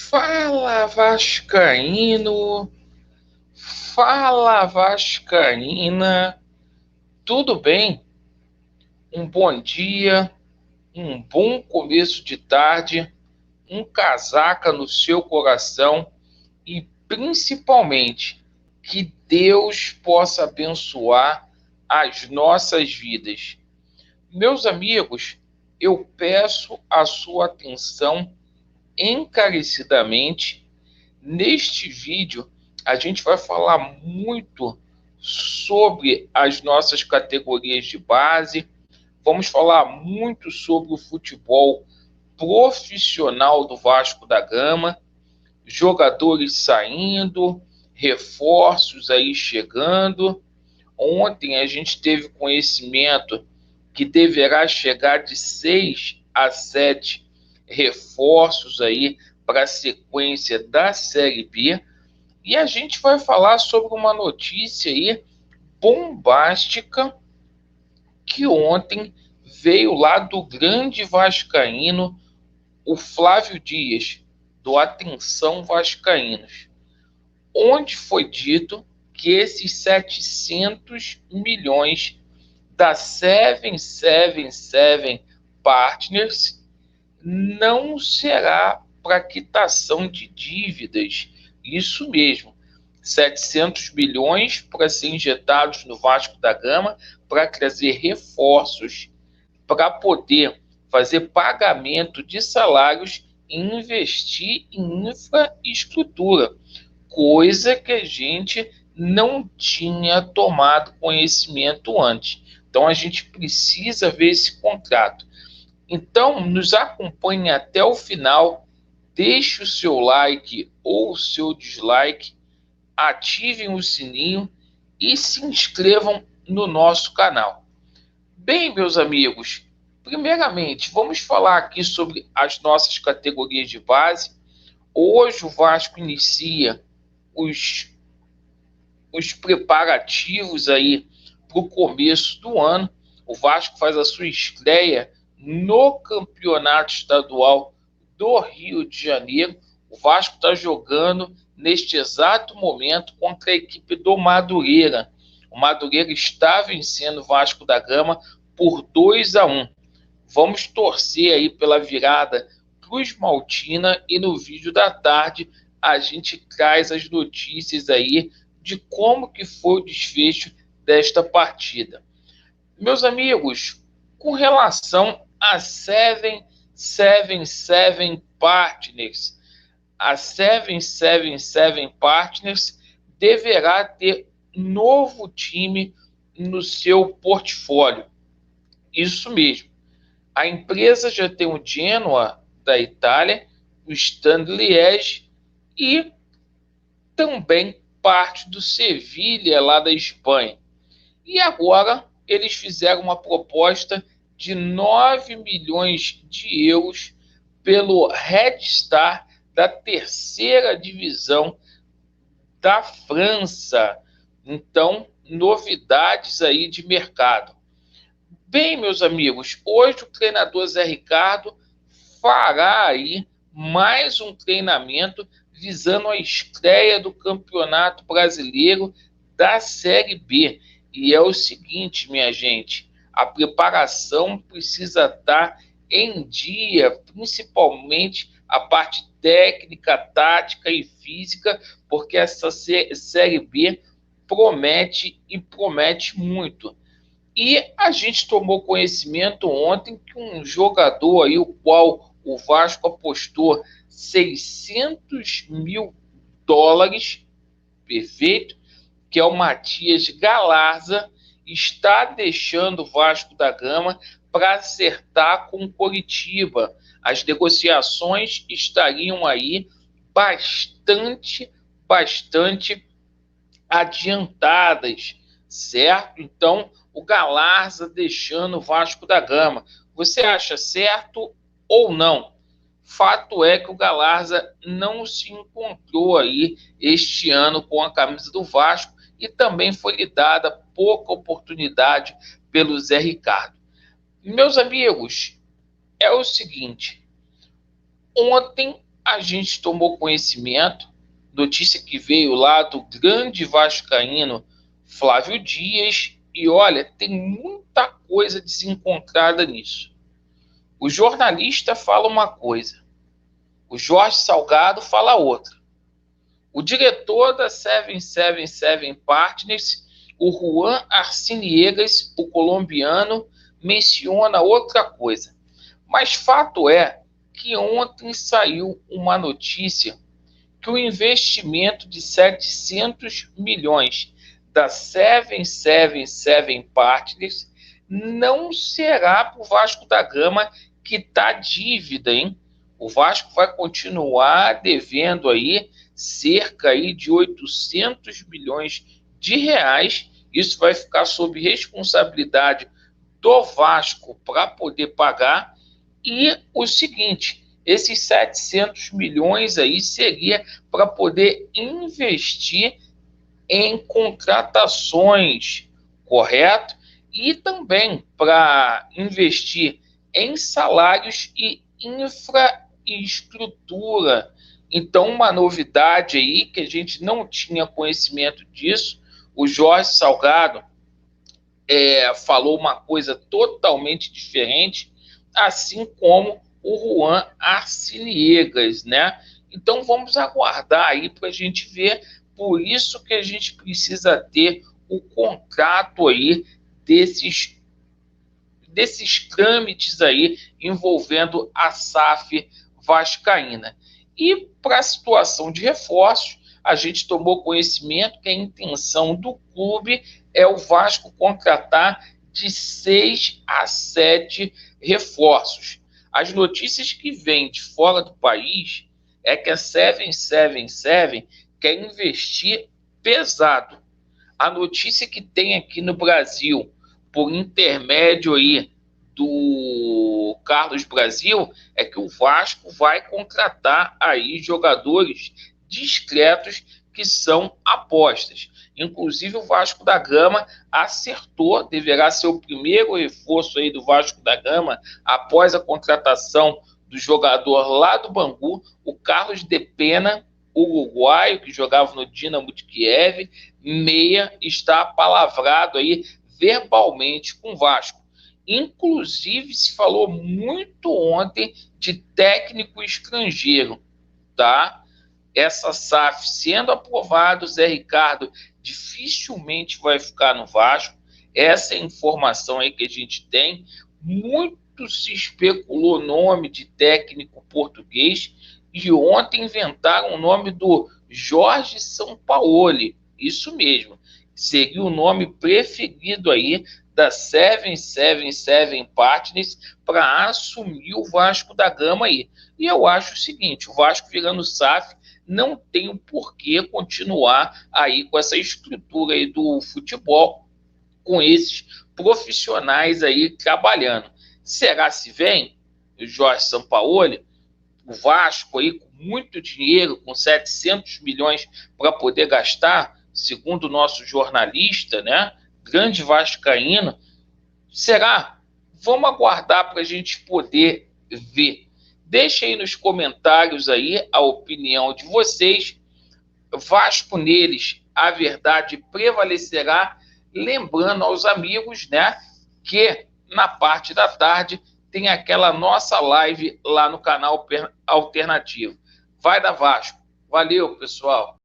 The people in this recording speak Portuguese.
Fala Vascaíno, fala Vascaína, tudo bem? Um bom dia, um bom começo de tarde, um casaca no seu coração e principalmente que Deus possa abençoar as nossas vidas. Meus amigos, eu peço a sua atenção encarecidamente. Neste vídeo, a gente vai falar muito sobre as nossas categorias de base, vamos falar muito sobre o futebol profissional do Vasco da Gama, jogadores saindo, reforços aí chegando. Ontem a gente teve conhecimento que deverá chegar de 6 a 7 reforços aí para a sequência da Série B. E a gente vai falar sobre uma notícia aí bombástica que ontem veio lá do grande vascaíno, o Flávio Dias, do Atenção Vascaínos, onde foi dito que esses 700 milhões da 777 Partners não será para quitação de dívidas. Isso mesmo, 700 milhões para ser injetados no Vasco da Gama para trazer reforços, para poder fazer pagamento de salários e investir em infraestrutura, coisa que a gente não tinha tomado conhecimento antes. Então a gente precisa ver esse contrato. Então, nos acompanhe até o final, deixe o seu like ou o seu dislike, ativem o sininho e se inscrevam no nosso canal. Bem, meus amigos, primeiramente, vamos falar aqui sobre as nossas categorias de base. Hoje o Vasco inicia os preparativos aí para o começo do ano. O Vasco faz a sua estreia no Campeonato Estadual do Rio de Janeiro. O Vasco está jogando neste exato momento contra a equipe do Madureira. O Madureira está vencendo o Vasco da Gama por 2-1. Vamos torcer aí pela virada Cruz Maltina e no vídeo da tarde a gente traz as notícias aí de como que foi o desfecho desta partida. Meus amigos, com relação a 777 Partners, a 777 Partners deverá ter novo time no seu portfólio. Isso mesmo. A empresa já tem o Genoa da Itália, o Stade Liège e também parte do Sevilha lá da Espanha. E agora eles fizeram uma proposta de 9 milhões de euros pelo Red Star da terceira divisão da França. Então, novidades aí de mercado. Bem, meus amigos, hoje o treinador Zé Ricardo fará aí mais um treinamento visando a estreia do Campeonato Brasileiro da Série B. E é o seguinte, minha gente, a preparação precisa estar em dia, principalmente a parte técnica, tática e física, porque essa Série B promete e promete muito. E a gente tomou conhecimento ontem que um jogador aí, o qual o Vasco apostou 600 mil dólares, perfeito, que é o Matias Galarza, está deixando o Vasco da Gama para acertar com o Coritiba. As negociações estariam aí bastante adiantadas, certo? Então, o Galarza deixando o Vasco da Gama. Você acha certo ou não? Fato é que o Galarza não se encontrou aí este ano com a camisa do Vasco e também foi lhe dada pouca oportunidade pelo Zé Ricardo. Meus amigos, é o seguinte, ontem a gente tomou conhecimento, notícia que veio lá do grande vascaíno Flávio Dias, e olha, tem muita coisa desencontrada nisso. O jornalista fala uma coisa, o Jorge Salgado fala outra. O diretor da 777 Partners, o Juan Arciniegas, o colombiano, menciona outra coisa. Mas fato é que ontem saiu uma notícia que o investimento de 700 milhões da 777 Partners não será para o Vasco da Gama, que está dívida, hein? O Vasco vai continuar devendo aí cerca aí de 800 milhões de reais. Isso vai ficar sob responsabilidade do Vasco para poder pagar. E o seguinte, esses 700 milhões aí seria para poder investir em contratações, correto? E também para investir em salários e infraestrutura. Então, uma novidade aí que a gente não tinha conhecimento disso, o Jorge Salgado falou uma coisa totalmente diferente, assim como o Juan Arciniegas, né? Então vamos aguardar aí para a gente ver, por isso que a gente precisa ter o contrato aí desses trâmites aí envolvendo a SAF vascaína. E para a situação de reforços, a gente tomou conhecimento que a intenção do clube é o Vasco contratar de 6 a 7 reforços. As notícias que vêm de fora do país é que a 777 quer investir pesado. A notícia que tem aqui no Brasil, por intermédio aí do Carlos Brasil, é que o Vasco vai contratar aí jogadores discretos que são apostas. Inclusive o Vasco da Gama acertou, deverá ser o primeiro reforço aí do Vasco da Gama após a contratação do jogador lá do Bangu, o Carlos de Pena, uruguaio, que jogava no Dinamo de Kiev, meia, está palavrado aí verbalmente com o Vasco. Inclusive, se falou muito ontem de técnico estrangeiro, tá? Essa SAF sendo aprovada, o Zé Ricardo dificilmente vai ficar no Vasco. Essa é a informação aí que a gente tem. Muito se especulou o nome de técnico português e ontem inventaram o nome do Jorge Sampaoli. Isso mesmo. Seria o nome preferido aí da 777 Partners para assumir o Vasco da Gama aí. E eu acho o seguinte, o Vasco virando SAF não tem o porquê continuar aí com essa estrutura aí do futebol, com esses profissionais aí trabalhando. Será se vem o Jorge Sampaoli, o Vasco aí com muito dinheiro, com 700 milhões para poder gastar, segundo o nosso jornalista, né? Grande vascaíno. Será? Vamos aguardar para a gente poder ver. Deixe aí nos comentários aí a opinião de vocês. Vasco neles, a verdade prevalecerá. Lembrando aos amigos, né, que na parte da tarde tem aquela nossa live lá no canal Alternativo. Vai da Vasco. Valeu, pessoal.